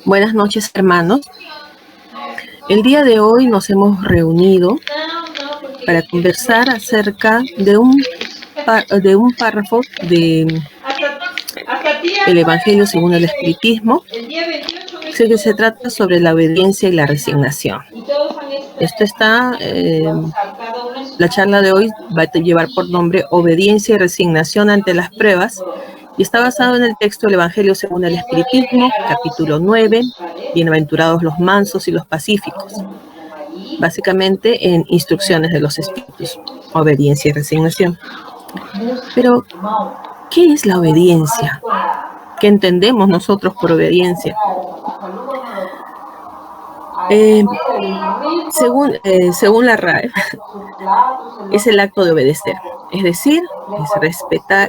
Buenas noches, hermanos. El día de hoy nos hemos reunido para conversar acerca de un párrafo del Evangelio según el Espiritismo. Se trata sobre la obediencia y la resignación. La charla de hoy va a llevar por nombre Obediencia y resignación ante las pruebas, y está basado en el texto del Evangelio según el Espiritismo, capítulo 9, Bienaventurados los mansos y los pacíficos. Básicamente en instrucciones de los espíritus, obediencia y resignación. Pero, ¿qué es la obediencia? ¿Qué entendemos nosotros por obediencia? Según la RAE, es el acto de obedecer, es decir, es respetar,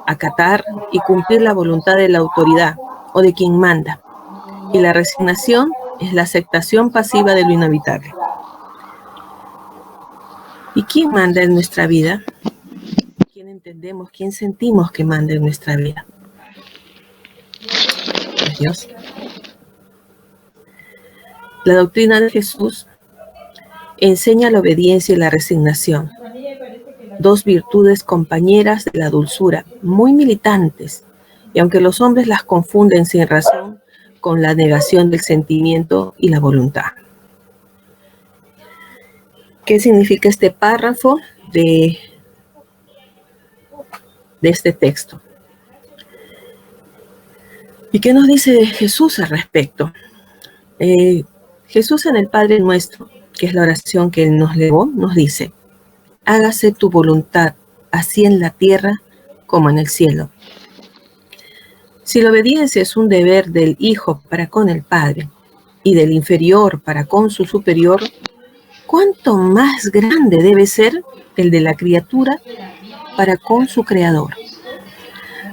acatar y cumplir la voluntad de la autoridad o de quien manda. Y la resignación es la aceptación pasiva de lo inevitable. ¿Y quién manda en nuestra vida? ¿Quién entendemos, quién sentimos que manda en nuestra vida? ¿Es Dios? La doctrina de Jesús enseña la obediencia y la resignación, dos virtudes compañeras de la dulzura, muy militantes, y aunque los hombres las confunden sin razón con la negación del sentimiento y la voluntad. ¿Qué significa este párrafo de este texto? ¿Y qué nos dice Jesús al respecto? Jesús en el Padre Nuestro, que es la oración que Él nos legó, nos dice: hágase tu voluntad, así en la tierra como en el cielo. Si la obediencia es un deber del Hijo para con el Padre y del inferior para con su superior, ¿cuánto más grande debe ser el de la criatura para con su Creador?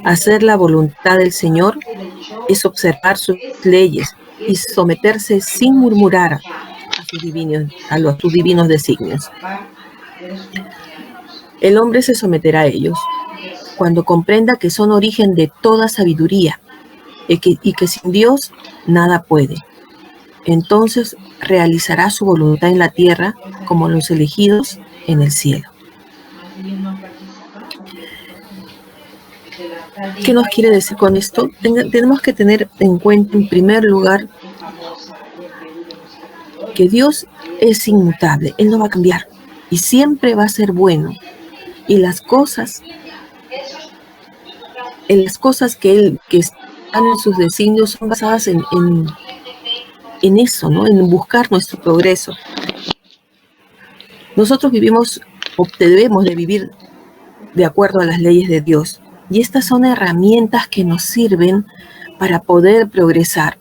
Hacer la voluntad del Señor es observar sus leyes y someterse sin murmurar a sus divinos designios. El hombre se someterá a ellos cuando comprenda que son origen de toda sabiduría y que sin Dios nada puede. Entonces realizará su voluntad en la tierra como los elegidos en el cielo. ¿Qué nos quiere decir con esto? Tenemos que tener en cuenta, en primer lugar, que Dios es inmutable, Él no va a cambiar y siempre va a ser bueno. Y las cosas que están en sus designios son basadas en eso, ¿no? En buscar nuestro progreso. Nosotros vivimos o debemos de vivir de acuerdo a las leyes de Dios. Y estas son herramientas que nos sirven para poder progresar.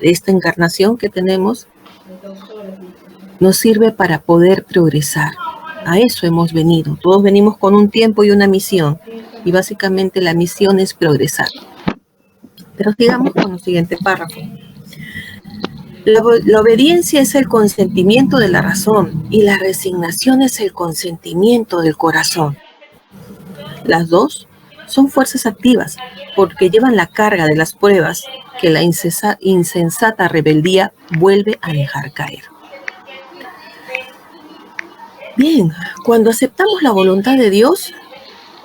Esta encarnación que tenemos nos sirve para poder progresar. A eso hemos venido. Todos venimos con un tiempo y una misión. Y básicamente la misión es progresar. Pero sigamos con el siguiente párrafo. La obediencia es el consentimiento de la razón y la resignación es el consentimiento del corazón. Las dos son fuerzas activas porque llevan la carga de las pruebas que la insensata rebeldía vuelve a dejar caer. Bien, cuando aceptamos la voluntad de Dios,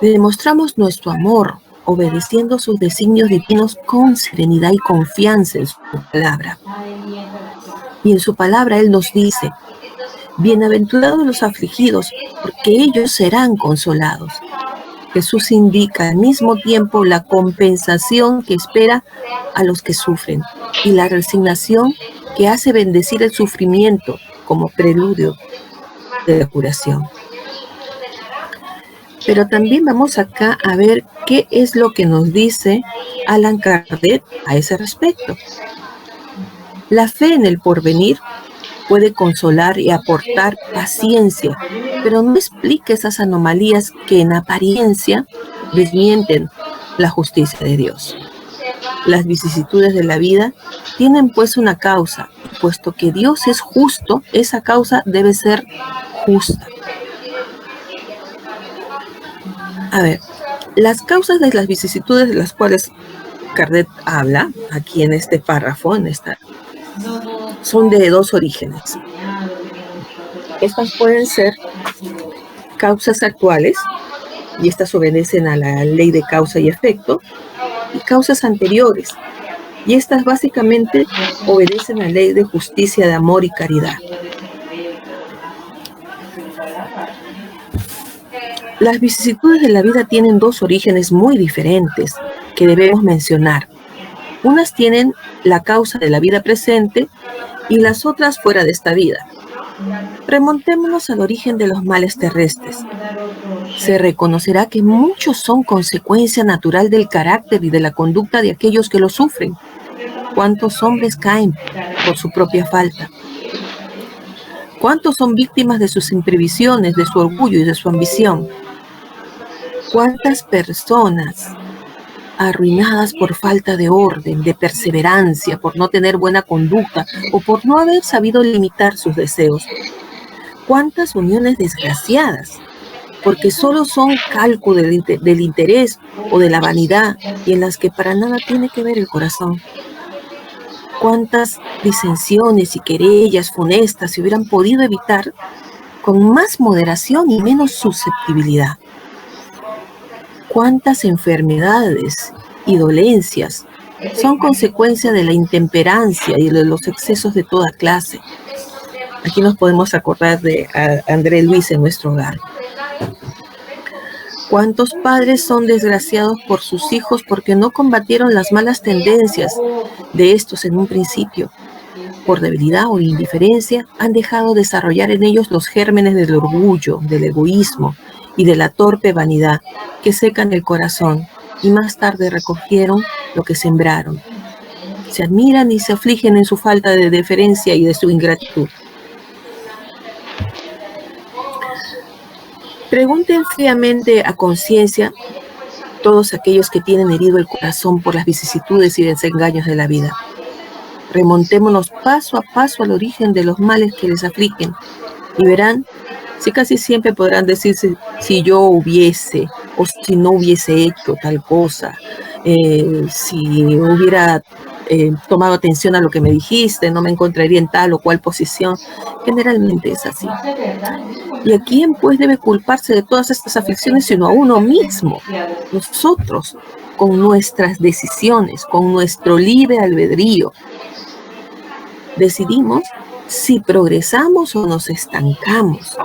le demostramos nuestro amor, obedeciendo sus designios divinos con serenidad y confianza en su palabra. Y en su palabra Él nos dice: bienaventurados los afligidos, porque ellos serán consolados. Jesús indica al mismo tiempo la compensación que espera a los que sufren y la resignación que hace bendecir el sufrimiento como preludio de la curación. Pero también vamos acá a ver qué es lo que nos dice Allan Kardec a ese respecto. La fe en el porvenir puede consolar y aportar paciencia, pero no explica esas anomalías que en apariencia desmienten la justicia de Dios. Las vicisitudes de la vida tienen pues una causa, y puesto que Dios es justo, esa causa debe ser justa. A ver, las causas de las vicisitudes de las cuales Kardec habla aquí en este párrafo, son de dos orígenes. Estas pueden ser causas actuales, y estas obedecen a la ley de causa y efecto, y causas anteriores, y estas básicamente obedecen a la ley de justicia, de amor y caridad. Las vicisitudes de la vida tienen dos orígenes muy diferentes que debemos mencionar. Unas tienen la causa de la vida presente y las otras fuera de esta vida. Remontémonos al origen de los males terrestres. Se reconocerá que muchos son consecuencia natural del carácter y de la conducta de aquellos que lo sufren. ¿Cuántos hombres caen por su propia falta? ¿Cuántos son víctimas de sus imprevisiones, de su orgullo y de su ambición? ¿Cuántas personas arruinadas por falta de orden, de perseverancia, por no tener buena conducta o por no haber sabido limitar sus deseos? ¿Cuántas uniones desgraciadas? Porque solo son cálculo del interés o de la vanidad y en las que para nada tiene que ver el corazón. ¿Cuántas disensiones y querellas funestas se hubieran podido evitar con más moderación y menos susceptibilidad? ¿Cuántas enfermedades y dolencias son consecuencia de la intemperancia y de los excesos de toda clase? Aquí nos podemos acordar de André Luis en nuestro hogar. ¿Cuántos padres son desgraciados por sus hijos porque no combatieron las malas tendencias de estos en un principio? Por debilidad o indiferencia, han dejado desarrollar en ellos los gérmenes del orgullo, del egoísmo y de la torpe vanidad que secan el corazón y más tarde recogieron lo que sembraron. Se admiran y se afligen en su falta de deferencia y de su ingratitud. Pregunten fríamente a conciencia todos aquellos que tienen herido el corazón por las vicisitudes y desengaños de la vida. Remontémonos paso a paso al origen de los males que les afligen y verán si casi siempre podrán decirse si yo hubiese o si no hubiese hecho tal cosa, si hubiera tomado atención a lo que me dijiste, no me encontraría en tal o cual posición. Generalmente es así. ¿Y a quién pues debe culparse de todas estas aflicciones sino a uno mismo? Nosotros, con nuestras decisiones, con nuestro libre albedrío, decidimos si progresamos o nos estancamos.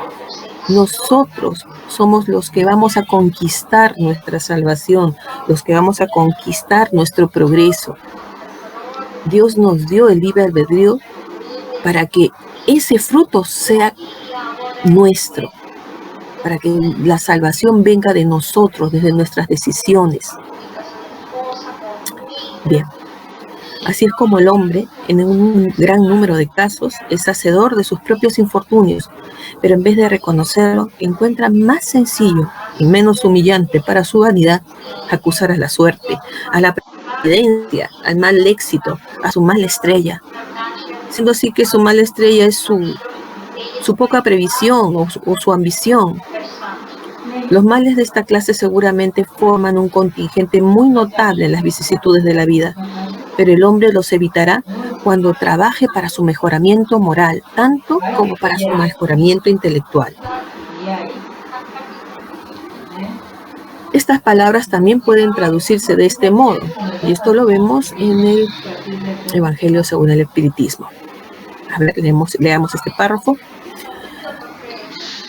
Nosotros somos los que vamos a conquistar nuestra salvación, los que vamos a conquistar nuestro progreso. Dios nos dio el libre albedrío para que ese fruto sea nuestro, para que la salvación venga de nosotros, desde nuestras decisiones. Bien, así es como el hombre, en un gran número de casos, es hacedor de sus propios infortunios, pero en vez de reconocerlo, encuentra más sencillo y menos humillante para su vanidad acusar a la suerte, a la providencia, al mal éxito, a su mala estrella, siendo así que su mala estrella es su poca previsión o su ambición. Los males de esta clase seguramente forman un contingente muy notable en las vicisitudes de la vida, pero el hombre los evitará cuando trabaje para su mejoramiento moral, tanto como para su mejoramiento intelectual. Estas palabras también pueden traducirse de este modo, y esto lo vemos en el Evangelio según el Espiritismo. A ver, leamos este párrafo.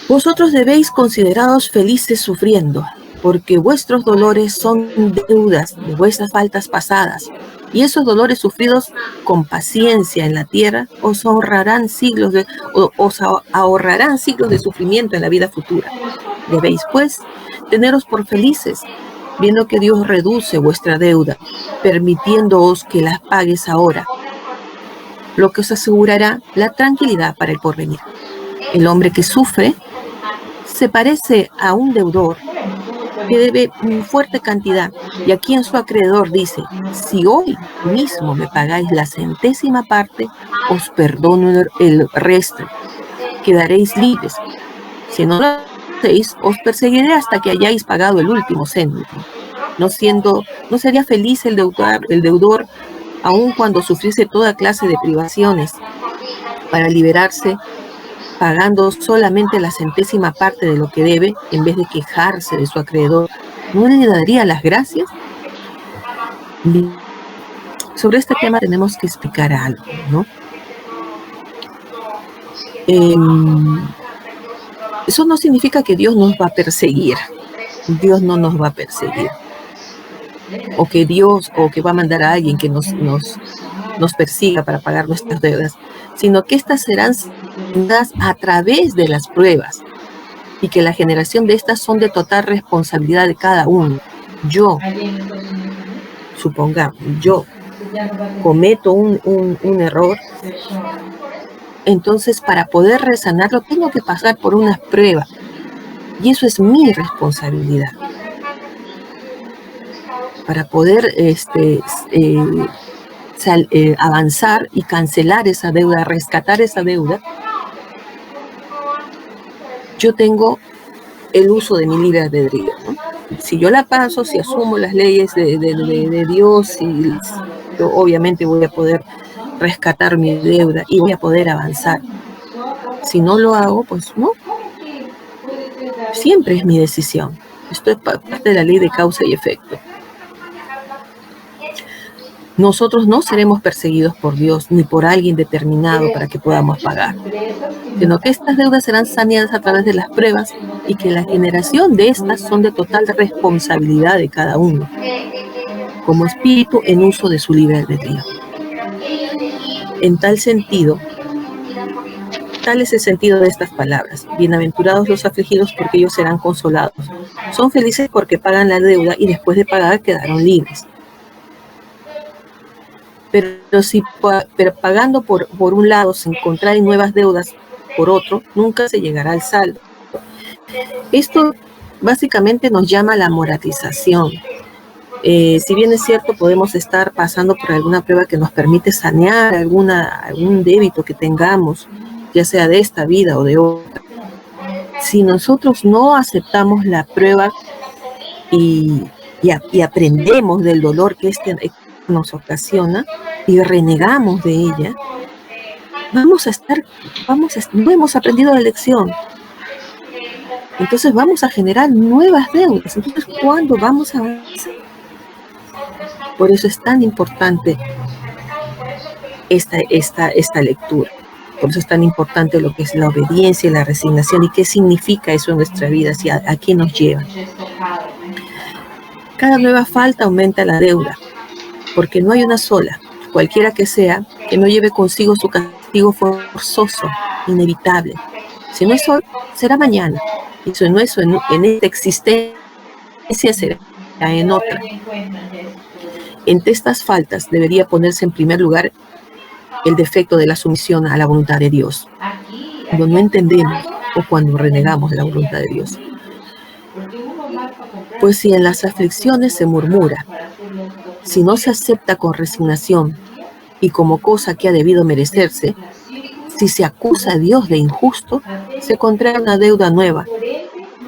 Vosotros debéis consideraros felices sufriendo, porque vuestros dolores son deudas de vuestras faltas pasadas, y esos dolores sufridos con paciencia en la tierra os ahorrarán siglos de sufrimiento en la vida futura. Debéis, pues, teneros por felices, viendo que Dios reduce vuestra deuda, permitiéndoos que las pagues ahora, lo que os asegurará la tranquilidad para el porvenir. El hombre que sufre se parece a un deudor que debe fuerte cantidad, y aquí en su acreedor dice: si hoy mismo me pagáis la 100ª parte, os perdono el resto, quedaréis libres. Si no lo hacéis, os perseguiré hasta que hayáis pagado el último céntimo. no sería feliz el deudor, aun cuando sufriese toda clase de privaciones, para liberarse pagando solamente la centésima parte de lo que debe, en vez de quejarse de su acreedor. ¿No le daría las gracias? Sobre este tema tenemos que explicar algo, ¿no? Eso no significa que Dios nos va a perseguir. Dios no nos va a perseguir. O que va a mandar a alguien que nos persiga para pagar nuestras deudas, sino que estas serán dadas a través de las pruebas, y que la generación de estas son de total responsabilidad de cada uno. Supongamos, yo cometo un error, entonces para poder resanarlo tengo que pasar por unas pruebas, y eso es mi responsabilidad. Para poder avanzar y cancelar esa deuda, rescatar esa deuda, yo tengo el uso de mi libre albedrío, ¿no? Si yo la paso, si asumo las leyes de Dios, yo obviamente voy a poder rescatar mi deuda y voy a poder avanzar. Si no lo hago, pues no. Siempre es mi decisión. Esto es parte de la ley de causa y efecto. Nosotros no seremos perseguidos por Dios ni por alguien determinado para que podamos pagar, sino que estas deudas serán saneadas a través de las pruebas, y que la generación de estas son de total responsabilidad de cada uno, como espíritu en uso de su libre albedrío. En tal sentido, tal es el sentido de estas palabras: bienaventurados los afligidos, porque ellos serán consolados. Son felices porque pagan la deuda y después de pagar quedaron libres. Pero pagando por un lado se encontrarán nuevas deudas por otro, nunca se llegará al saldo. Esto básicamente nos llama la moralización. Si bien es cierto, podemos estar pasando por alguna prueba que nos permite sanear algún débito que tengamos, ya sea de esta vida o de otra. Si nosotros no aceptamos la prueba y aprendemos del dolor que nos ocasiona y renegamos de ella, no hemos aprendido la lección. Entonces vamos a generar nuevas deudas. Entonces, ¿cuándo vamos a avanzar? Por eso es tan importante esta lectura. Por eso es tan importante lo que es la obediencia y la resignación, y qué significa eso en nuestra vida, a qué nos lleva. Cada nueva falta aumenta la deuda, porque no hay una sola, cualquiera que sea, que no lleve consigo su castigo forzoso, inevitable. Si no es hoy, será mañana. Y si no es en esta existencia, será en otra. Entre estas faltas debería ponerse en primer lugar el defecto de la sumisión a la voluntad de Dios, cuando no entendemos o cuando renegamos de la voluntad de Dios. Pues si en las aflicciones se murmura, si no se acepta con resignación y como cosa que ha debido merecerse, si se acusa a Dios de injusto, se contrae una deuda nueva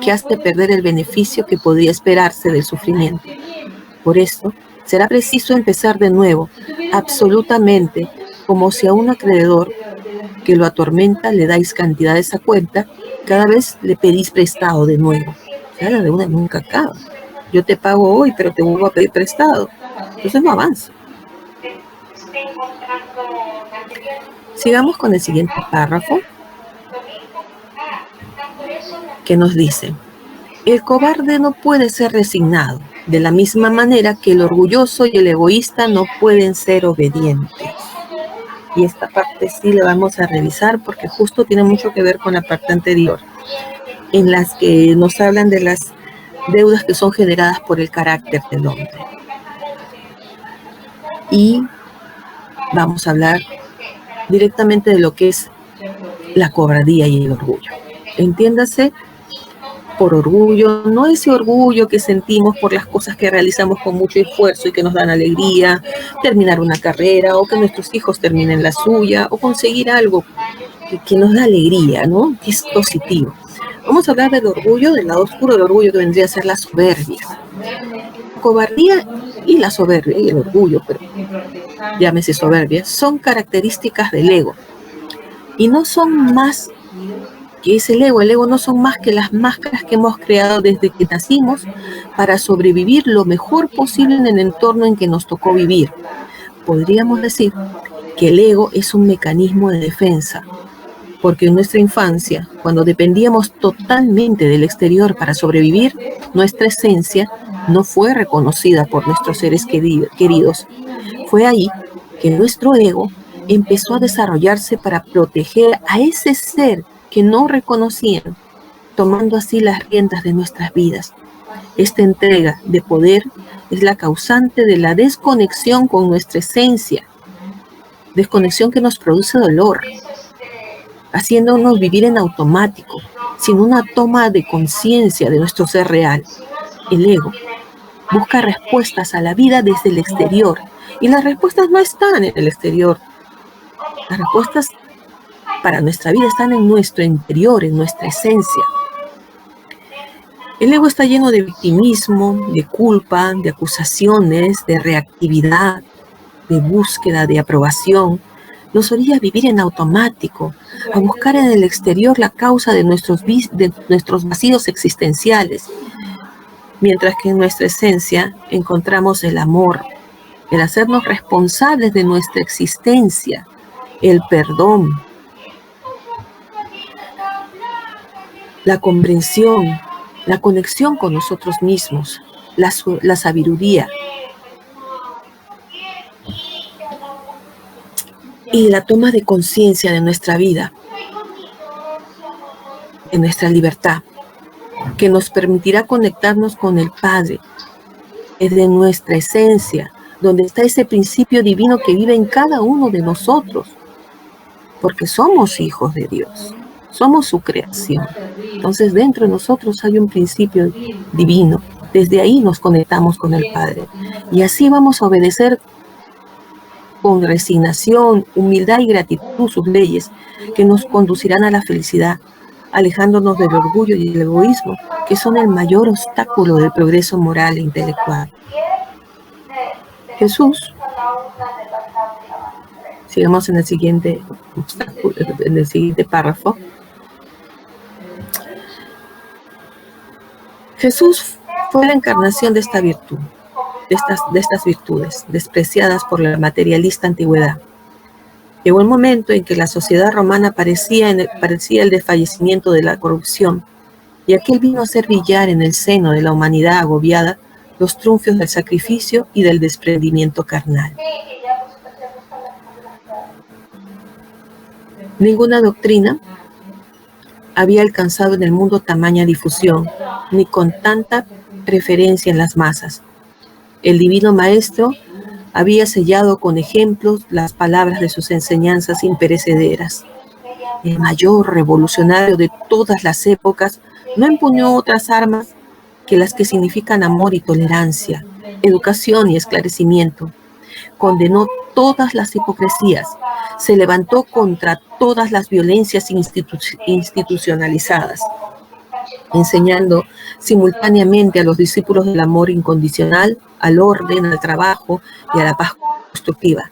que hace perder el beneficio que podría esperarse del sufrimiento. Por esto, será preciso empezar de nuevo, absolutamente, como si a un acreedor que lo atormenta le dais cantidades a cuenta, cada vez le pedís prestado de nuevo. O sea, la deuda nunca acaba. Yo te pago hoy, pero te vuelvo a pedir prestado. Entonces no avanza. Sigamos con el siguiente párrafo, que nos dice: el cobarde no puede ser resignado, de la misma manera que el orgulloso y el egoísta no pueden ser obedientes. Y esta parte sí la vamos a revisar porque justo tiene mucho que ver con la parte anterior, en las que nos hablan de las deudas que son generadas por el carácter del hombre. Y vamos a hablar directamente de lo que es la cobardía y el orgullo. Entiéndase por orgullo, no ese orgullo que sentimos por las cosas que realizamos con mucho esfuerzo y que nos dan alegría, terminar una carrera o que nuestros hijos terminen la suya o conseguir algo que nos da alegría, ¿no? Que es positivo. Vamos a hablar del orgullo, del lado oscuro del orgullo, que vendría a ser la soberbia. cobardía y la soberbia y el orgullo, pero llámese soberbia, son características del ego. Y no son más que es el ego no son más que las máscaras que hemos creado desde que nacimos para sobrevivir lo mejor posible en el entorno en que nos tocó vivir. Podríamos decir que el ego es un mecanismo de defensa, porque en nuestra infancia, cuando dependíamos totalmente del exterior para sobrevivir, nuestra esencia no fue reconocida por nuestros seres queridos. Fue ahí que nuestro ego empezó a desarrollarse para proteger a ese ser que no reconocían, tomando así las riendas de nuestras vidas. Esta entrega de poder es la causante de la desconexión con nuestra esencia, desconexión que nos produce dolor, haciéndonos vivir en automático, sin una toma de conciencia de nuestro ser real. El ego busca respuestas a la vida desde el exterior, y las respuestas no están en el exterior. Las respuestas para nuestra vida están en nuestro interior, en nuestra esencia. El ego está lleno de victimismo, de culpa, de acusaciones, de reactividad, de búsqueda, de aprobación. Nos orilla a vivir en automático, a buscar en el exterior la causa de nuestros vacíos existenciales, mientras que en nuestra esencia encontramos el amor, el hacernos responsables de nuestra existencia, el perdón, la comprensión, la conexión con nosotros mismos, la sabiduría y la toma de conciencia de nuestra vida, de nuestra libertad, que nos permitirá conectarnos con el Padre, desde nuestra esencia, donde está ese principio divino que vive en cada uno de nosotros, porque somos hijos de Dios. Somos su creación. Entonces dentro de nosotros hay un principio divino. Desde ahí nos conectamos con el Padre. Y así vamos a obedecer con resignación, humildad y gratitud sus leyes, que nos conducirán a la felicidad, alejándonos del orgullo y el egoísmo, que son el mayor obstáculo del progreso moral e intelectual. Jesús, sigamos en el siguiente párrafo. Jesús fue la encarnación de esta virtud, de estas virtudes, despreciadas por la materialista antigüedad. Llegó el momento en que la sociedad romana parecía el desfallecimiento de la corrupción, y aquel vino a hacer brillar en el seno de la humanidad agobiada los triunfos del sacrificio y del desprendimiento carnal. Ninguna doctrina había alcanzado en el mundo tamaña difusión, ni con tanta preferencia en las masas. El Divino Maestro había sellado con ejemplos las palabras de sus enseñanzas imperecederas. El mayor revolucionario de todas las épocas no empuñó otras armas que las que significan amor y tolerancia, educación y esclarecimiento. Condenó todas las hipocresías, se levantó contra todas las violencias institucionalizadas, enseñando simultáneamente a los discípulos del amor incondicional, al orden, al trabajo y a la paz constructiva.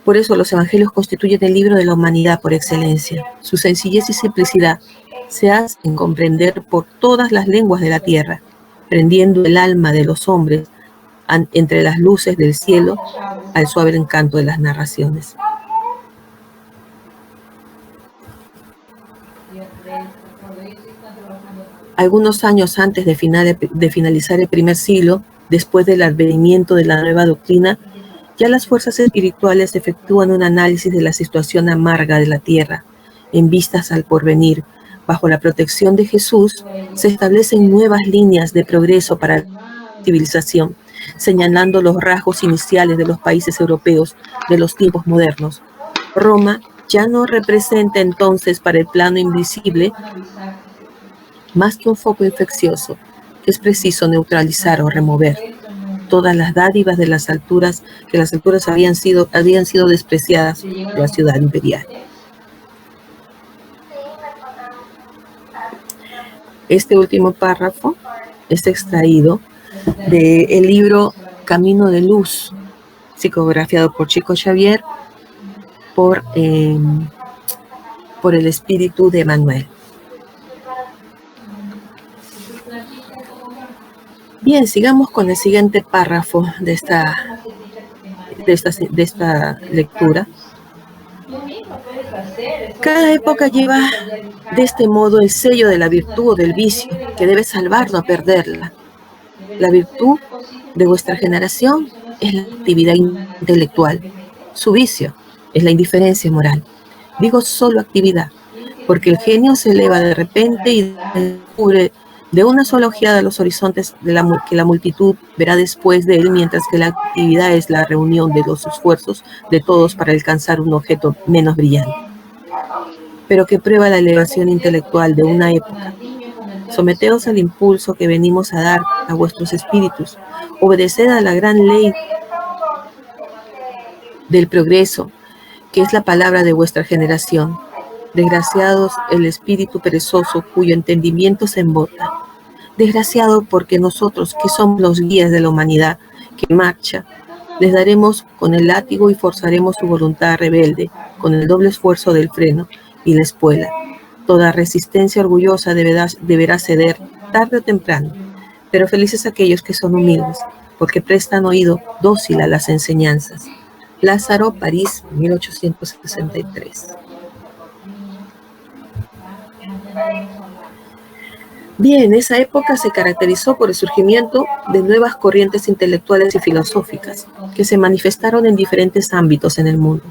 Por eso los evangelios constituyen el libro de la humanidad por excelencia. Su sencillez y simplicidad se hacen comprender por todas las lenguas de la tierra, prendiendo el alma de los hombres entre las luces del cielo al suave encanto de las narraciones. Algunos años antes de finalizar el primer siglo, después del advenimiento de la nueva doctrina, ya las fuerzas espirituales efectúan un análisis de la situación amarga de la tierra, en vistas al porvenir. Bajo la protección de Jesús, se establecen nuevas líneas de progreso para la civilización, señalando los rasgos iniciales de los países europeos de los tiempos modernos. Roma ya no representa entonces para el plano invisible más que un foco infeccioso que es preciso neutralizar o remover. Todas las dádivas de las alturas, que las alturas habían sido despreciadas de la ciudad imperial. Este último párrafo es extraído del libro Camino de Luz, psicografiado por Chico Xavier, por el espíritu de Manuel. Bien, sigamos con el siguiente párrafo de esta lectura. Cada época lleva de este modo el sello de la virtud o del vicio, que debe salvarlo a perderla. La virtud de vuestra generación es la actividad intelectual. Su vicio es la indiferencia moral. Digo solo actividad, porque el genio se eleva de repente y descubre de una sola ojeada los horizontes que la multitud verá después de él, mientras que la actividad es la reunión de los esfuerzos de todos para alcanzar un objeto menos brillante. Pero que prueba la elevación intelectual de una época. Someteos al impulso que venimos a dar a vuestros espíritus. Obedeced a la gran ley del progreso, que es la palabra de vuestra generación. Desgraciados el espíritu perezoso cuyo entendimiento se embota. Desgraciado porque nosotros, que somos los guías de la humanidad que marcha, les daremos con el látigo y forzaremos su voluntad rebelde con el doble esfuerzo del freno y la espuela. Toda resistencia orgullosa deberá ceder tarde o temprano, pero felices aquellos que son humildes, porque prestan oído dócil a las enseñanzas. Lázaro, París, 1863. Bien, esa época se caracterizó por el surgimiento de nuevas corrientes intelectuales y filosóficas que se manifestaron en diferentes ámbitos en el mundo,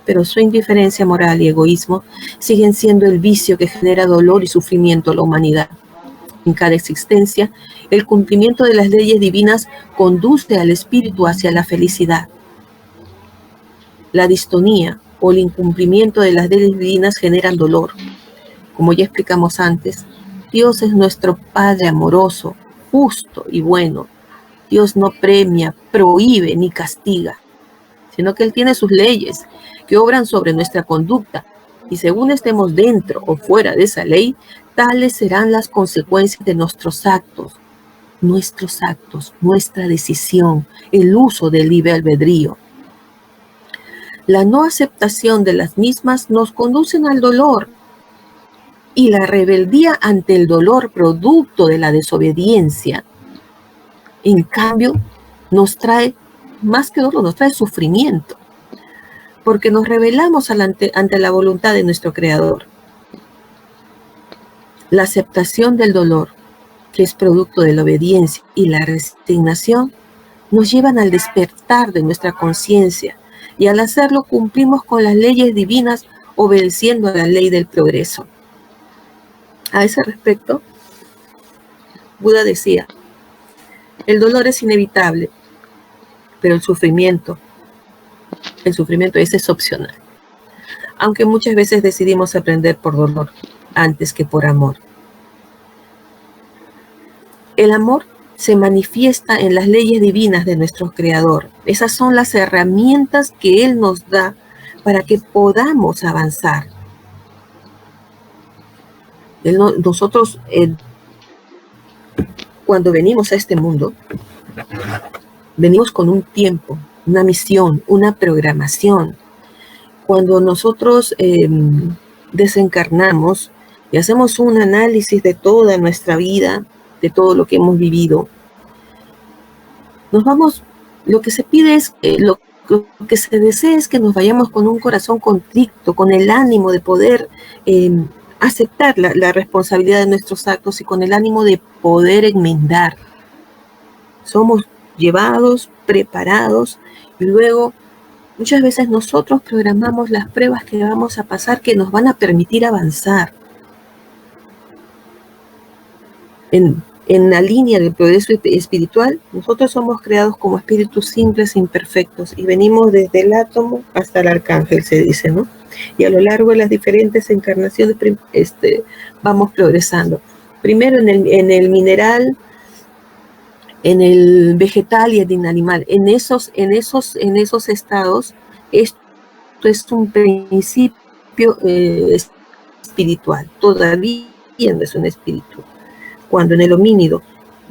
pero su indiferencia moral y egoísmo siguen siendo el vicio que genera dolor y sufrimiento a la humanidad. En cada existencia, el cumplimiento de las leyes divinas conduce al espíritu hacia la felicidad. La distonía o el incumplimiento de las leyes divinas generan dolor. Como ya explicamos antes, Dios es nuestro Padre amoroso, justo y bueno. Dios no premia, prohíbe ni castiga, sino que Él tiene sus leyes que obran sobre nuestra conducta, y según estemos dentro o fuera de esa ley, tales serán las consecuencias de nuestros actos, nuestra decisión, el uso del libre albedrío. La no aceptación de las mismas nos conducen al dolor, y la rebeldía ante el dolor producto de la desobediencia, en cambio, nos trae, más que dolor, nos trae sufrimiento, porque nos rebelamos ante la voluntad de nuestro Creador. La aceptación del dolor, que es producto de la obediencia, y la resignación, nos llevan al despertar de nuestra conciencia, y al hacerlo cumplimos con las leyes divinas, obedeciendo a la ley del progreso. A ese respecto, Buda decía, el dolor es inevitable, pero el sufrimiento ese es opcional. Aunque muchas veces decidimos aprender por dolor antes que por amor. El amor se manifiesta en las leyes divinas de nuestro Creador. Esas son las herramientas que Él nos da para que podamos avanzar. Nosotros, cuando venimos a este mundo, venimos con un tiempo, una misión, una programación. Cuando nosotros desencarnamos y hacemos un análisis de toda nuestra vida, de todo lo que hemos vivido, lo que se pide es, lo que se desea es que nos vayamos con un corazón contrito, con el ánimo de poder aceptar la responsabilidad de nuestros actos y con el ánimo de poder enmendar. Somos llevados, preparados, y luego muchas veces nosotros programamos las pruebas que vamos a pasar que nos van a permitir avanzar en la línea del progreso espiritual. Nosotros somos creados como espíritus simples e imperfectos y venimos desde el átomo hasta el arcángel, se dice, ¿no? Y a lo largo de las diferentes encarnaciones vamos progresando. Primero en el mineral, en el vegetal y en el animal. En esos estados, esto es un principio espiritual. Todavía no es un espíritu. Cuando en el homínido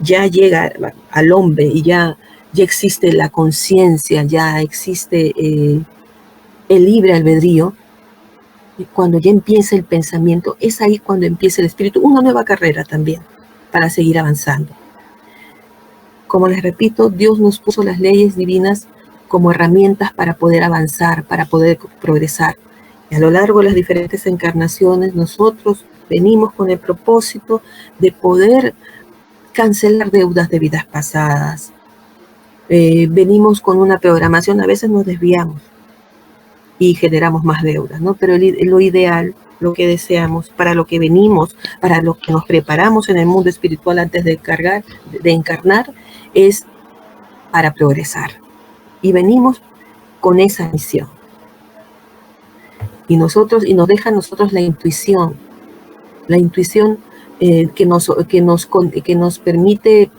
ya llega al hombre y ya existe la conciencia, ya existe el libre albedrío, y cuando ya empieza el pensamiento, es ahí cuando empieza el espíritu, una nueva carrera también, para seguir avanzando. Como les repito, Dios nos puso las leyes divinas como herramientas para poder avanzar, para poder progresar. Y a lo largo de las diferentes encarnaciones, nosotros venimos con el propósito de poder cancelar deudas de vidas pasadas. Venimos con una programación, a veces nos desviamos y generamos más deudas, ¿no? Pero lo ideal, lo que deseamos, para lo que venimos, para lo que nos preparamos en el mundo espiritual antes de encarnar, es para progresar. Y venimos con esa misión. Y nos deja a nosotros la intuición que nos permite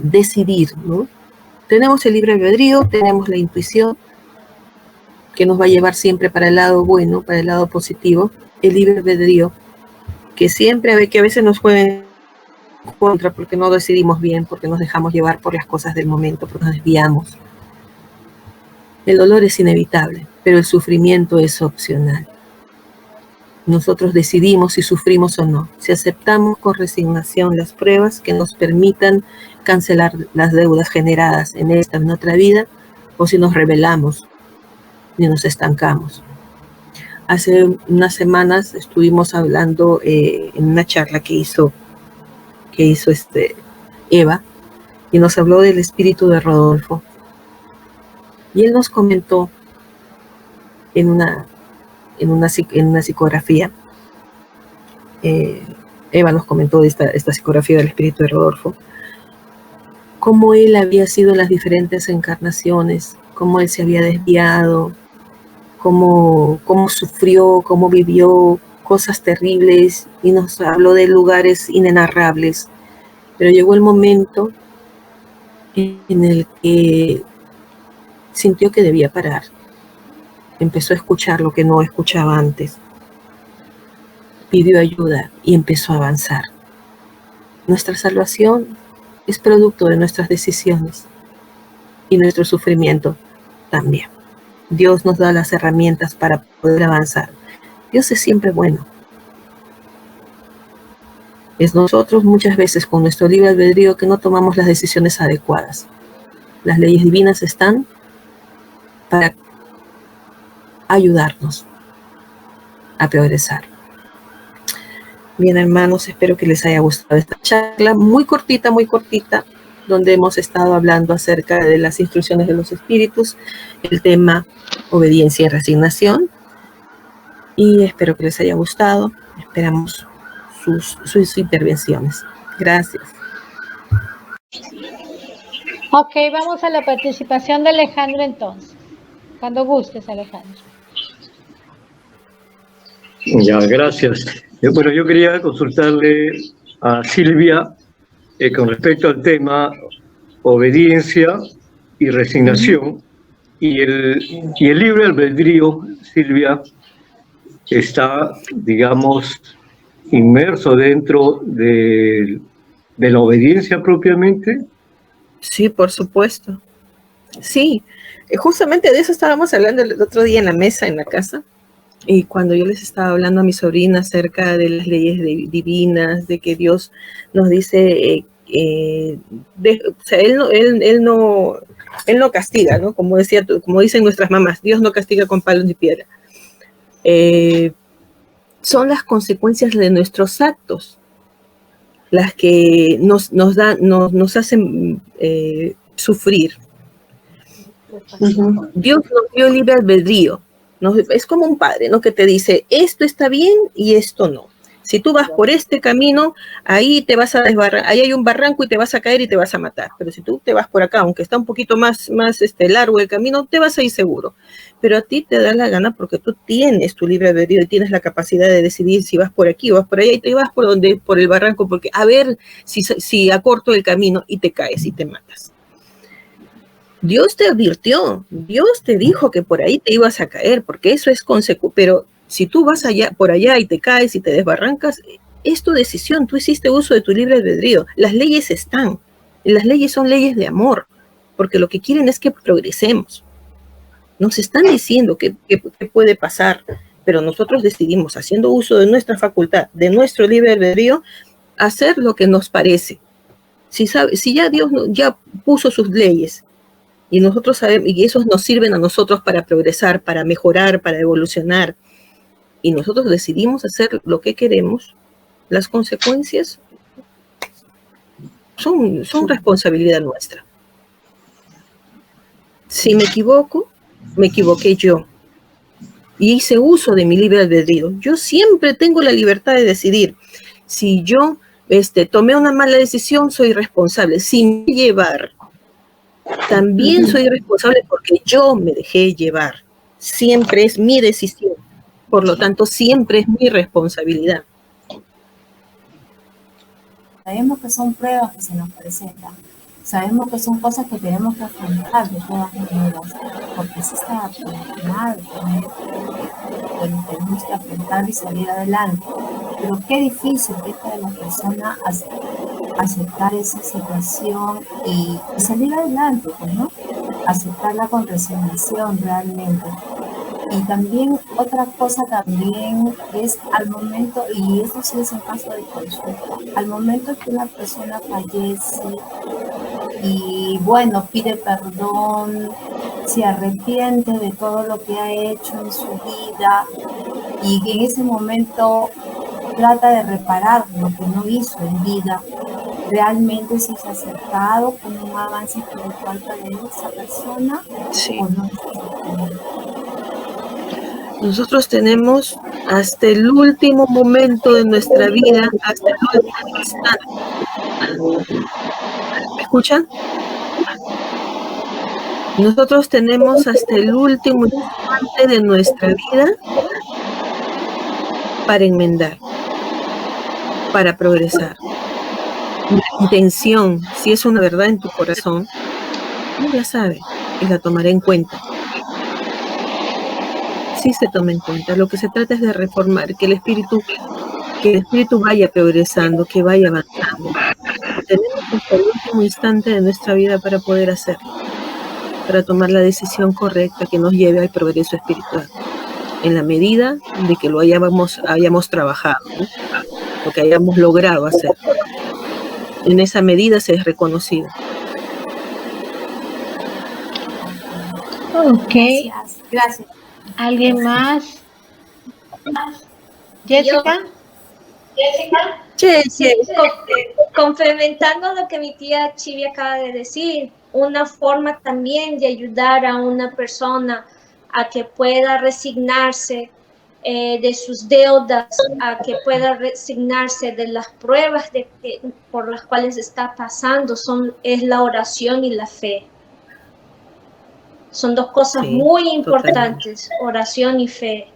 decidir, ¿no? Tenemos el libre albedrío, tenemos la intuición que nos va a llevar siempre para el lado bueno, para el lado positivo, el libre albedrío, que a veces nos juega en contra porque no decidimos bien, porque nos dejamos llevar por las cosas del momento, porque nos desviamos. El dolor es inevitable, pero el sufrimiento es opcional. Nosotros decidimos si sufrimos o no, si aceptamos con resignación las pruebas que nos permitan cancelar las deudas generadas en esta o en otra vida, o si nos rebelamos y nos estancamos. Hace unas semanas estuvimos hablando en una charla que hizo Eva, y nos habló del espíritu de Rodolfo. Y él nos comentó en una psicografía, Eva nos comentó de esta psicografía del espíritu de Rodolfo, cómo él había sido en las diferentes encarnaciones, cómo él se había desviado, cómo sufrió, cómo vivió cosas terribles, y nos habló de lugares inenarrables. Pero llegó el momento en el que sintió que debía parar. Empezó a escuchar lo que no escuchaba antes. Pidió ayuda y empezó a avanzar. Nuestra salvación es producto de nuestras decisiones y nuestro sufrimiento también. Dios nos da las herramientas para poder avanzar. Dios es siempre bueno. Es nosotros muchas veces con nuestro libre albedrío que no tomamos las decisiones adecuadas. Las leyes divinas están para ayudarnos a progresar. Bien, hermanos, espero que les haya gustado esta charla muy cortita, donde hemos estado hablando acerca de las instrucciones de los espíritus, el tema obediencia y resignación, y espero que les haya gustado. Esperamos sus intervenciones. Gracias. Ok, vamos a la participación de Alejandro entonces. Cuando gustes, Alejandro. Ya, gracias. Bueno, yo quería consultarle a Silvia con respecto al tema obediencia y resignación. Y el libre albedrío, Silvia, está, digamos, inmerso dentro de la obediencia propiamente. Sí, por supuesto. Sí, justamente de eso estábamos hablando el otro día en la mesa, en la casa, y cuando yo les estaba hablando a mi sobrina acerca de las leyes divinas, de que Dios nos dice, o sea, él no castiga, ¿no? Como dicen nuestras mamás, Dios no castiga con palos ni piedra. Son las consecuencias de nuestros actos las que nos hacen sufrir. Dios nos dio libre albedrío. Es como un padre, ¿no? Que te dice, esto está bien y esto no. Si tú vas por este camino, ahí te vas a desbarrar, ahí hay un barranco y te vas a caer y te vas a matar. Pero si tú te vas por acá, aunque está un poquito más largo el camino, te vas a ir seguro. Pero a ti te da la gana porque tú tienes tu libre albedrío y tienes la capacidad de decidir si vas por aquí o vas por allá, y te vas por el barranco, porque a ver si acorto el camino y te caes y te matas. Dios te advirtió, Dios te dijo que por ahí te ibas a caer, porque eso es consecuencia. Pero si tú vas por allá y te caes y te desbarrancas, Es tu decisión, tú hiciste uso de tu libre albedrío. Las leyes están, y las leyes son leyes de amor, porque lo que quieren es que progresemos. Nos están diciendo que puede pasar, pero nosotros decidimos, haciendo uso de nuestra facultad, de nuestro libre albedrío, hacer lo que nos parece. Si ya Dios ya puso sus leyes, y nosotros sabemos, y esos nos sirven a nosotros para progresar, para mejorar, para evolucionar, y nosotros decidimos hacer lo que queremos, las consecuencias son responsabilidad nuestra. Si me equivoco, me equivoqué yo y hice uso de mi libre albedrío. Yo siempre tengo la libertad de decidir. Si yo tomé una mala decisión, soy responsable. Sin llevar, también soy responsable porque yo me dejé llevar. Siempre es mi decisión. Por lo tanto, siempre es mi responsabilidad. Sabemos que son pruebas que se nos presentan. Sabemos que son cosas que tenemos que afrontar de todas maneras, porque si está mal, bueno, tenemos que afrontar y salir adelante. Pero qué difícil que es para la persona aceptar esa situación y salir adelante, pues, ¿no? Aceptarla con resignación realmente. Y también otra cosa también es al momento, y eso sí es en caso de consulta, al momento que una persona fallece y bueno, pide perdón, se arrepiente de todo lo que ha hecho en su vida y en ese momento trata de reparar lo que no hizo en vida, ¿realmente sí es aceptado como un avance espiritual para esa persona? Sí. ¿O no es aceptado? Nosotros tenemos hasta el último momento de nuestra vida, hasta el último instante. ¿Me escuchan? Nosotros tenemos hasta el último instante de nuestra vida para enmendar, para progresar. La intención, si es una verdad en tu corazón, no la sabe y la tomaré en cuenta. Sí se toma en cuenta. Lo que se trata es de reformar, que el espíritu vaya progresando, que vaya avanzando. Tenemos hasta el último instante de nuestra vida para poder hacerlo, para tomar la decisión correcta que nos lleve al progreso espiritual, en la medida de que lo hayamos trabajado, ¿no? Lo que hayamos logrado hacer. En esa medida se es reconocido. Ok. Gracias. ¿Alguien más? ¿Jessica? Sí, complementando lo que mi tía Chivi acaba de decir, una forma también de ayudar a una persona a que pueda resignarse de sus deudas, a que pueda resignarse de las pruebas por las cuales está pasando, es la oración y la fe. Son dos cosas muy importantes, oración y fe.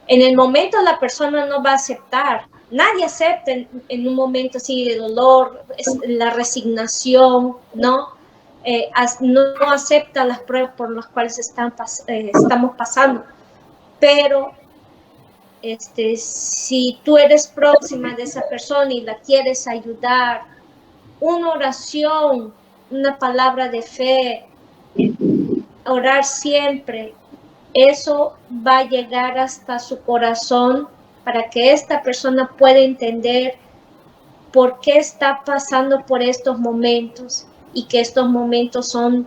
En el momento la persona no va a aceptar, nadie acepta en un momento así de dolor, la resignación, ¿no? No acepta las pruebas por las cuales estamos pasando. Pero si tú eres próxima de esa persona y la quieres ayudar, una oración, una palabra de fe, orar siempre, eso va a llegar hasta su corazón para que esta persona pueda entender por qué está pasando por estos momentos y que estos momentos son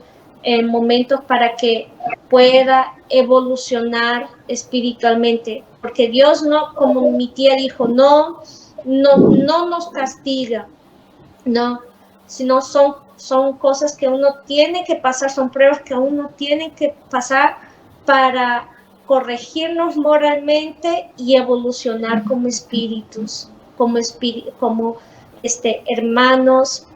momentos para que pueda evolucionar espiritualmente. Porque Dios no, como mi tía dijo, no nos castiga, no, sino son cosas que uno tiene que pasar, son pruebas que uno tiene que pasar para corregirnos moralmente y evolucionar como espíritus, como hermanos,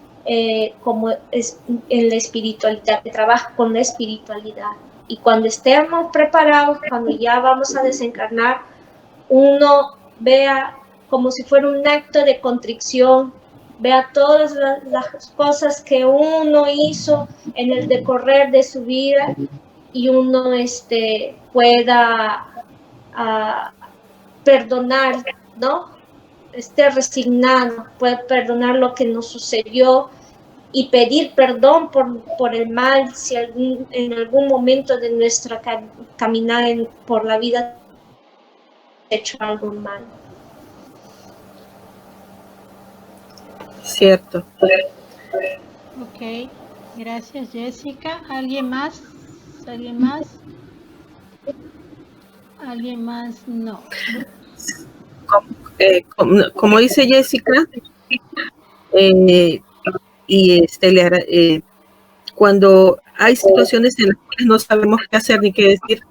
como en la espiritualidad, que trabaja con la espiritualidad. Y cuando estemos preparados, cuando ya vamos a desencarnar, uno vea como si fuera un acto de contrición, vea todas las cosas que uno hizo en el decorrer de su vida y uno pueda perdonar, ¿no? esté resignado, puede perdonar lo que nos sucedió y pedir perdón por el mal si en algún momento de nuestra caminar por la vida hecho algo mal. Cierto. Ok, gracias Jessica. ¿Alguien más? ¿Alguien más? ¿Alguien más? No. Como dice Jessica, eh, cuando hay situaciones en las cuales no sabemos qué hacer ni qué decir,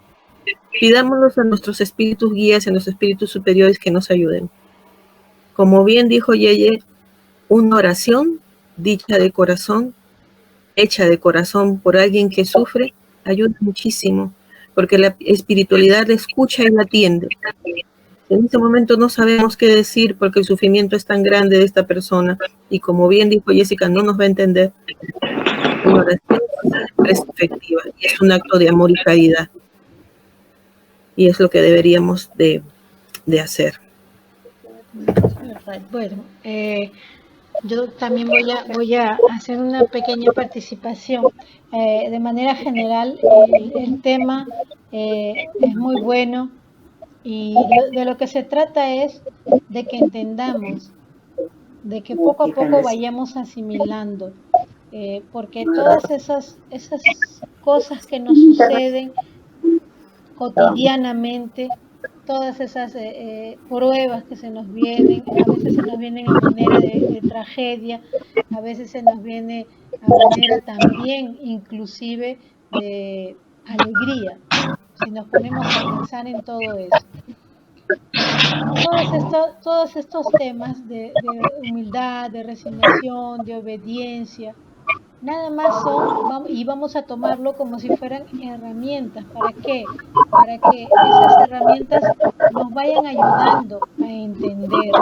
pidámoslos a nuestros espíritus guías, a nuestros espíritus superiores que nos ayuden. Como bien dijo Yeye, una oración dicha de corazón, hecha de corazón por alguien que sufre, ayuda muchísimo, porque la espiritualidad la escucha y la atiende. En este momento no sabemos qué decir porque el sufrimiento es tan grande de esta persona y como bien dijo Jessica, no nos va a entender. Una oración es efectiva y es un acto de amor y caridad y es lo que deberíamos de hacer. Bueno, yo también voy a hacer una pequeña participación. De manera general, el tema es muy bueno y de lo que se trata es de que entendamos, de que poco a poco vayamos asimilando, porque todas esas cosas que nos suceden cotidianamente, todas esas pruebas que se nos vienen, a veces se nos vienen a manera de tragedia, a veces se nos viene a manera también inclusive de alegría, si nos ponemos a pensar en todo eso. Todos estos temas de humildad, de resignación, de obediencia, nada más y vamos a tomarlo como si fueran herramientas. ¿Para qué? Para que esas herramientas nos vayan ayudando a entender.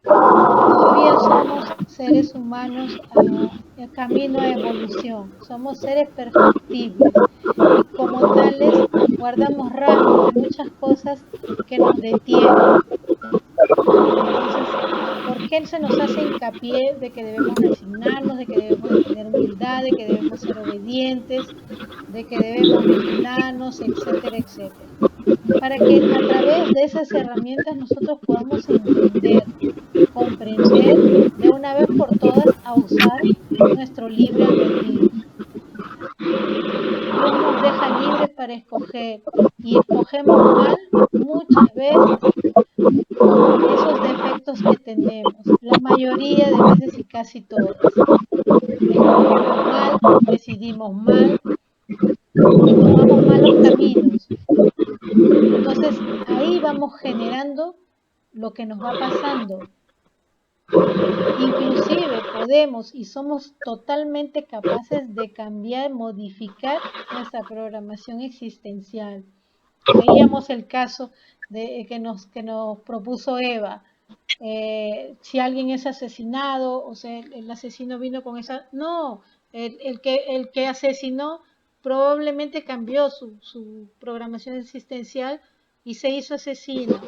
Todavía somos seres humanos a camino a evolución, somos seres perfectibles y como tales guardamos rasgos de muchas cosas que nos detienen. Entonces, ¿por qué se nos hace hincapié de que debemos resignarnos, de que debemos de tener humildad, de que debemos ser obedientes, de que debemos vigilarnos, etcétera, etcétera? Para que a través de esas herramientas nosotros podamos entender, comprender de una vez por todas a usar nuestro libre albedrío. Dios nos deja libres para escoger y escogemos mal muchas veces por esos defectos que tenemos, la mayoría de veces y casi todas. Escogemos mal, decidimos mal y tomamos malos caminos. Entonces ahí vamos generando lo que nos va pasando. Inclusive podemos y somos totalmente capaces de cambiar, modificar nuestra programación existencial. Veíamos el caso que nos propuso Eva. Si alguien es asesinado, o sea, el asesino vino con esa... No, el que asesinó probablemente cambió su programación existencial y se hizo asesino.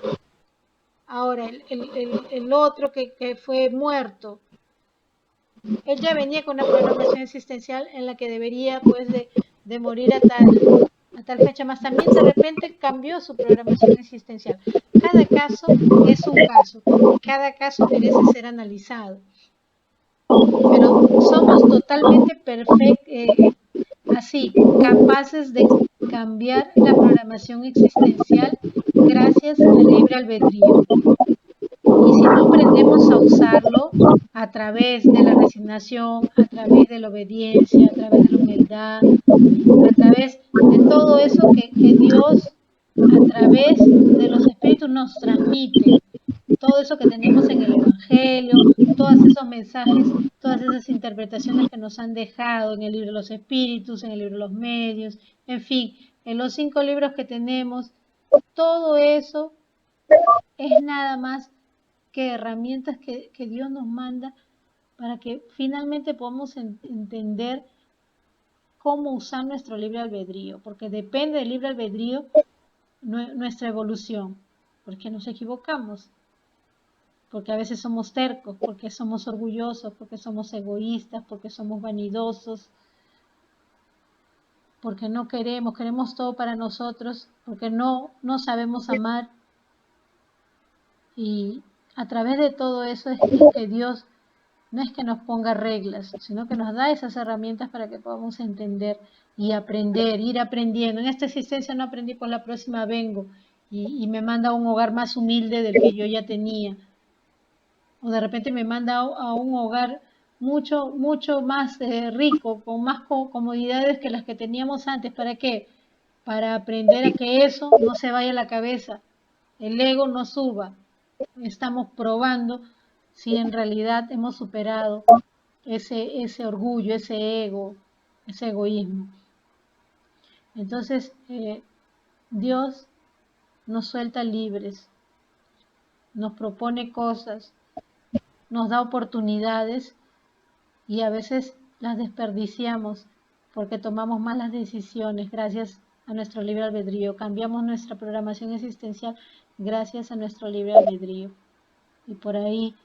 Ahora, el otro que fue muerto, él ya venía con una programación existencial en la que debería pues de morir a tal fecha, más también de repente cambió su programación existencial. Cada caso es un caso y cada caso merece ser analizado. Pero somos totalmente así, capaces de cambiar la programación existencial gracias al libre albedrío. Y si no aprendemos a usarlo a través de la resignación, a través de la obediencia, a través de la humildad, a través de todo eso que Dios a través de los espíritus nos transmite, todo eso que tenemos en el Evangelio, todos esos mensajes, todas esas interpretaciones que nos han dejado en el libro de los espíritus, en el libro de los medios, en fin, en los 5 libros que tenemos, todo eso es nada más que herramientas que Dios nos manda para que finalmente podamos entender cómo usar nuestro libre albedrío, porque depende del libre albedrío nuestra evolución, porque nos equivocamos, porque a veces somos tercos, porque somos orgullosos, porque somos egoístas, porque somos vanidosos, porque no queremos todo para nosotros, porque no sabemos amar. Y a través de todo eso es que Dios no es que nos ponga reglas, sino que nos da esas herramientas para que podamos entender y aprender, ir aprendiendo. En esta existencia no aprendí, por la próxima vengo y me manda a un hogar más humilde del que yo ya tenía. O de repente me manda a un hogar mucho más rico, con más comodidades que las que teníamos antes. ¿Para qué? Para aprender a que eso no se vaya a la cabeza, el ego no suba. Estamos probando si en realidad hemos superado ese orgullo, ese ego, ese egoísmo. Entonces, Dios nos suelta libres, nos propone cosas, nos da oportunidades y a veces las desperdiciamos porque tomamos malas decisiones gracias a nuestro libre albedrío. Cambiamos nuestra programación existencial gracias a nuestro libre albedrío. Y por ahí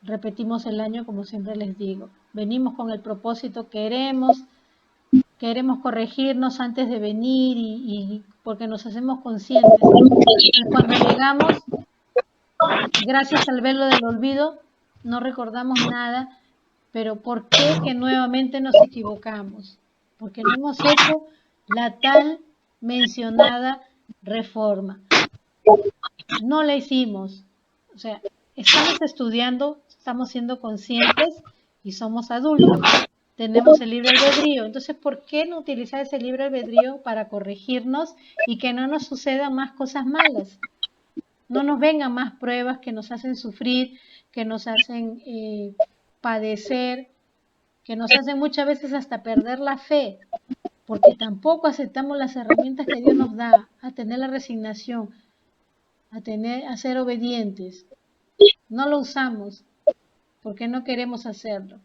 repetimos el año, como siempre les digo. Venimos con el propósito, queremos corregirnos antes de venir y porque nos hacemos conscientes. Y cuando llegamos, gracias al velo del olvido, no recordamos nada, pero ¿por qué que nuevamente nos equivocamos? Porque no hemos hecho la tal mencionada reforma. No la hicimos. O sea, estamos estudiando, estamos siendo conscientes y somos adultos. Tenemos el libre albedrío. Entonces, ¿por qué no utilizar ese libre albedrío para corregirnos y que no nos sucedan más cosas malas? No nos vengan más pruebas que nos hacen sufrir, que nos hacen padecer, que nos hacen muchas veces hasta perder la fe, porque tampoco aceptamos las herramientas que Dios nos da, a tener la resignación, a ser obedientes. No lo usamos porque no queremos hacerlo.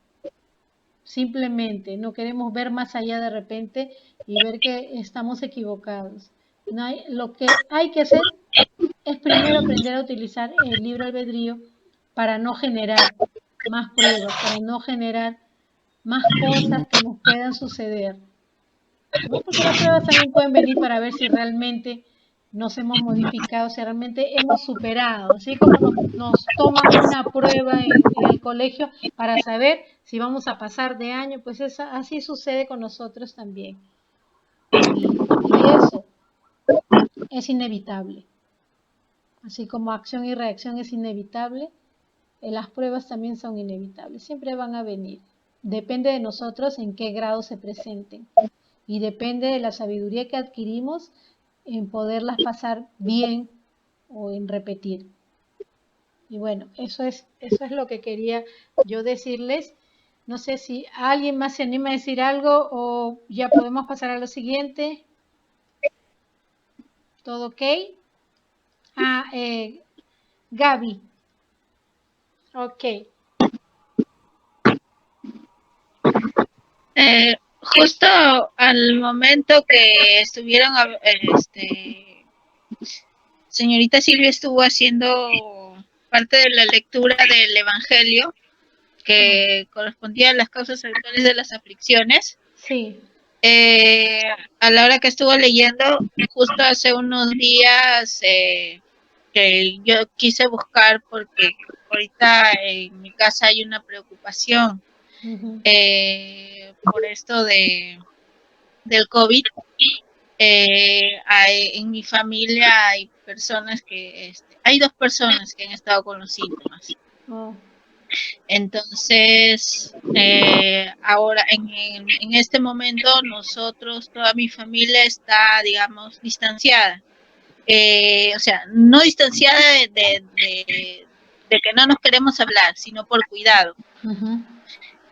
Simplemente no queremos ver más allá de repente y ver que estamos equivocados. Lo que hay que hacer es primero aprender a utilizar el libre albedrío para no generar más pruebas, para no generar más cosas que nos puedan suceder, ¿no? Porque las pruebas también pueden venir para ver si realmente nos hemos modificado, si realmente hemos superado, así como nos toman una prueba en el colegio para saber si vamos a pasar de año, pues así sucede con nosotros también. Y eso es inevitable. Así como acción y reacción es inevitable, las pruebas también son inevitables, siempre van a venir. Depende de nosotros en qué grado se presenten y depende de la sabiduría que adquirimos en poderlas pasar bien o en repetir. Y bueno, eso es lo que quería yo decirles. No sé si alguien más se anima a decir algo o ya podemos pasar a lo siguiente. ¿Todo ok? Gaby. Ok. Justo al momento que estuvieron, señorita Silvia estuvo haciendo parte de la lectura del Evangelio que correspondía a las causas actuales de las aflicciones. Sí. A la hora que estuvo leyendo, justo hace unos días que yo quise buscar porque ahorita en mi casa hay una preocupación por esto del COVID. En mi familia hay personas que, hay 2 personas que han estado con los síntomas. Entonces, ahora en este momento nosotros, toda mi familia está, digamos, distanciada. O sea, no distanciada de que no nos queremos hablar, sino por cuidado.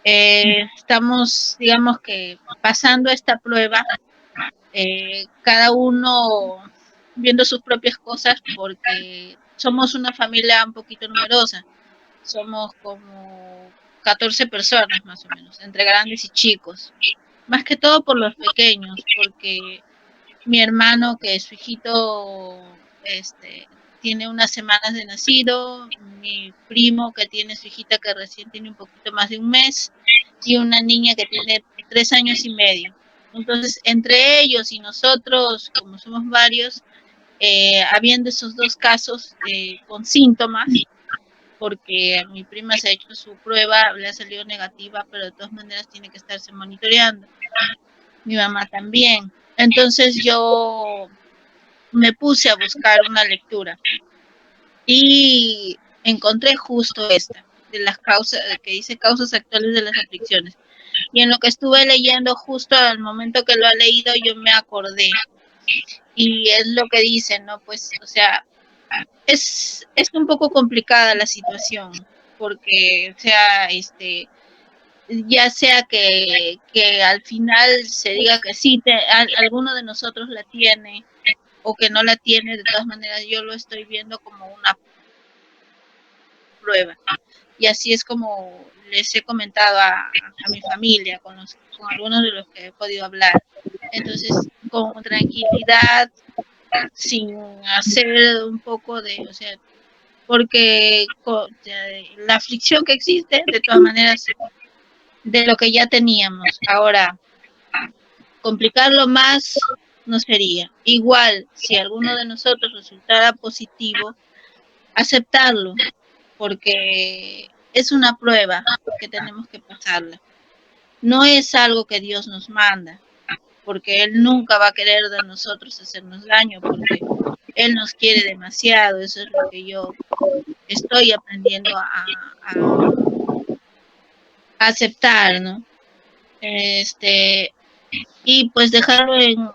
Estamos, digamos que, pasando esta prueba, cada uno viendo sus propias cosas porque somos una familia un poquito numerosa. Somos como 14 personas más o menos, entre grandes y chicos. Más que todo por los pequeños, porque mi hermano, que su hijito tiene unas semanas de nacido, mi primo que tiene su hijita que recién tiene un poquito más de un mes, y una niña que tiene 3 años y medio. Entonces, entre ellos y nosotros, como somos varios, habiendo esos 2 casos con síntomas, porque mi prima se ha hecho su prueba, le ha salido negativa, pero de todas maneras tiene que estarse monitoreando. Mi mamá también. Entonces yo me puse a buscar una lectura y encontré justo esta, de las causas, que dice causas actuales de las aflicciones. Y en lo que estuve leyendo, justo al momento que lo he leído, yo me acordé. Y es lo que dice, ¿no? Pues, o sea, es un poco complicada la situación, porque, o sea, ya sea que al final se diga que sí, alguno de nosotros la tiene, o que no la tiene, de todas maneras yo lo estoy viendo como una prueba. Y así es como les he comentado a mi familia, con algunos de los que he podido hablar. Entonces, con tranquilidad, sin hacer un poco de, o sea, porque la aflicción que existe, de todas maneras, de lo que ya teníamos. Ahora, complicarlo más no sería. Igual, si alguno de nosotros resultara positivo, aceptarlo, porque es una prueba que tenemos que pasarla. No es algo que Dios nos manda, porque Él nunca va a querer de nosotros hacernos daño, porque Él nos quiere demasiado. Eso es lo que yo estoy aprendiendo a aceptar, ¿no? Y pues dejarlo en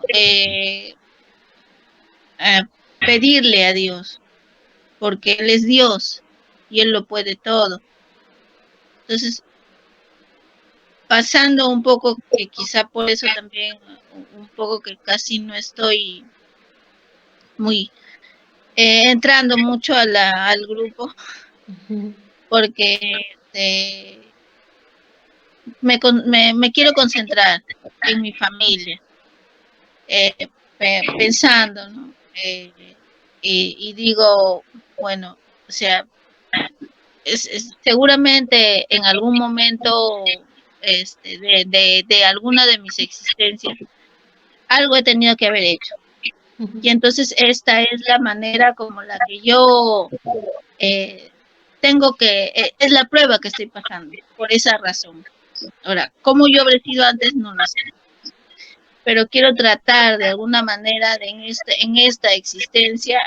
pedirle a Dios, porque Él es Dios y Él lo puede todo. Entonces, pasando un poco, que quizá por eso también, un poco que casi no estoy muy entrando mucho al grupo, porque me quiero concentrar en mi familia, pensando, ¿no? Y digo, bueno, o sea, seguramente en algún momento de alguna de mis existencias, algo he tenido que haber hecho. Y entonces esta es la manera como la que yo tengo que, es la prueba que estoy pasando, por esa razón. Ahora, ¿cómo yo habré sido antes? No lo sé. Pero quiero tratar de alguna manera en esta existencia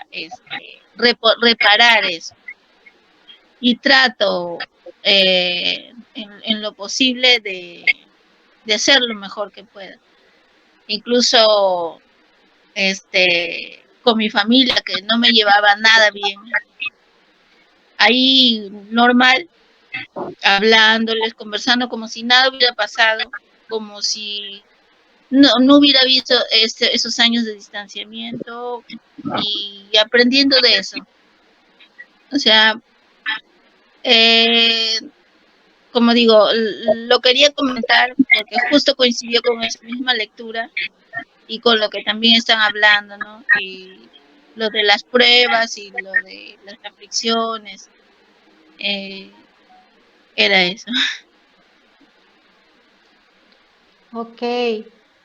reparar eso. Y trato en lo posible de hacer lo mejor que pueda. Incluso con mi familia, que no me llevaba nada bien. Ahí normal, hablándoles, conversando como si nada hubiera pasado, como si no hubiera visto esos años de distanciamiento y aprendiendo de eso. O sea, como digo, lo quería comentar porque justo coincidió con esa misma lectura y con lo que también están hablando, ¿no? Y lo de las pruebas y lo de las aflicciones, era eso. Ok,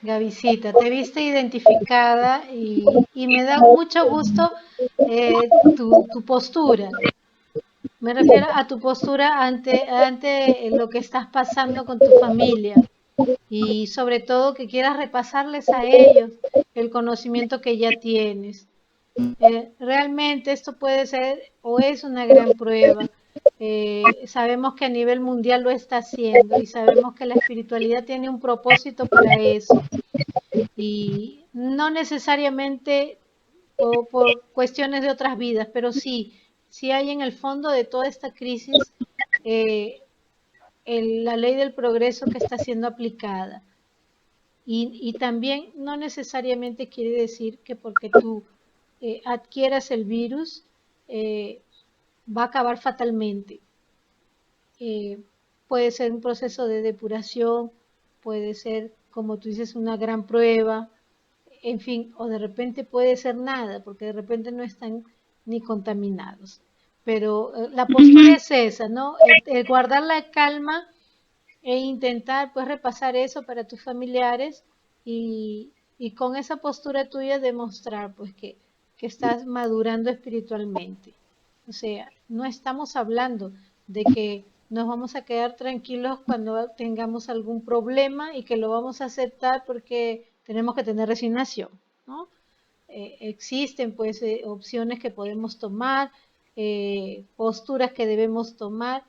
Gavisita, te viste identificada y me da mucho gusto tu postura. Me refiero a tu postura ante lo que estás pasando con tu familia y sobre todo que quieras repasarles a ellos el conocimiento que ya tienes. Realmente esto puede ser o es una gran prueba. Sabemos que a nivel mundial lo está haciendo y sabemos que la espiritualidad tiene un propósito para eso. Y no necesariamente por cuestiones de otras vidas, pero sí hay en el fondo de toda esta crisis eh, la ley del progreso que está siendo aplicada. Y también no necesariamente quiere decir que porque tú adquieras el virus va a acabar fatalmente. Puede ser un proceso de depuración, puede ser, como tú dices, una gran prueba, en fin, o de repente puede ser nada, porque de repente no es tan ni contaminados. Pero la postura es esa, ¿no? El guardar la calma e intentar pues repasar eso para tus familiares y con esa postura tuya demostrar pues que estás madurando espiritualmente. O sea, no estamos hablando de que nos vamos a quedar tranquilos cuando tengamos algún problema y que lo vamos a aceptar porque tenemos que tener resignación, ¿no? Existen pues opciones que podemos tomar, posturas que debemos tomar,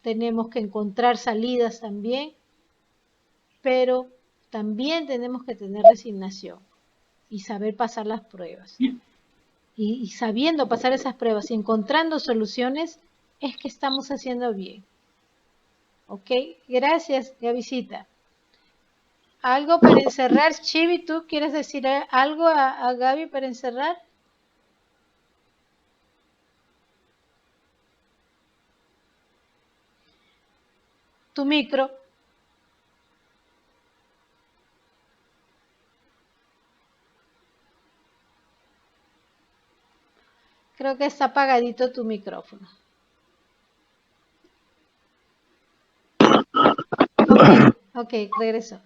tenemos que encontrar salidas también, pero también tenemos que tener resignación y saber pasar las pruebas. Y sabiendo pasar esas pruebas y encontrando soluciones, es que estamos haciendo bien. ¿Ok? Gracias, Gavisita. ¿Algo para encerrar? Chivi, ¿tú quieres decir algo a Gaby para encerrar? Tu micro. Creo que está apagadito tu micrófono. Ok, regresó.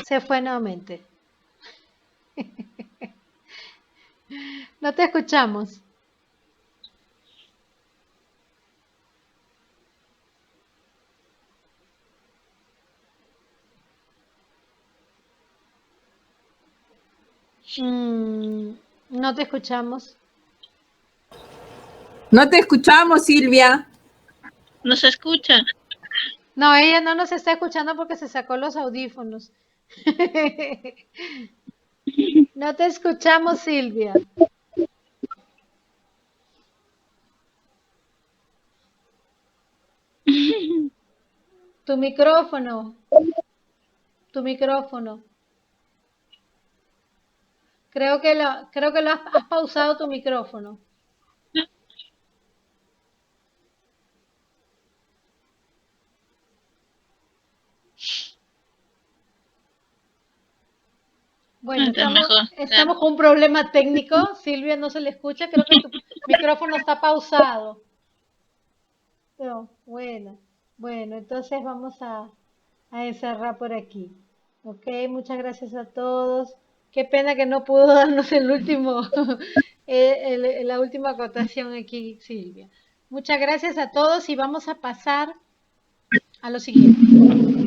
Se fue nuevamente. No te escuchamos. No te escuchamos. No te escuchamos, Silvia. ¿No se escucha? No, ella no nos está escuchando porque se sacó los audífonos. No te escuchamos, Silvia. Tu micrófono. Tu micrófono. Creo que lo has pausado tu micrófono. Bueno, estamos con un problema técnico. Silvia no se le escucha. Creo que tu micrófono está pausado. No, bueno, entonces vamos a encerrar por aquí. Ok, muchas gracias a todos. Qué pena que no pudo darnos el último, la última acotación aquí, Silvia. Muchas gracias a todos y vamos a pasar a lo siguiente.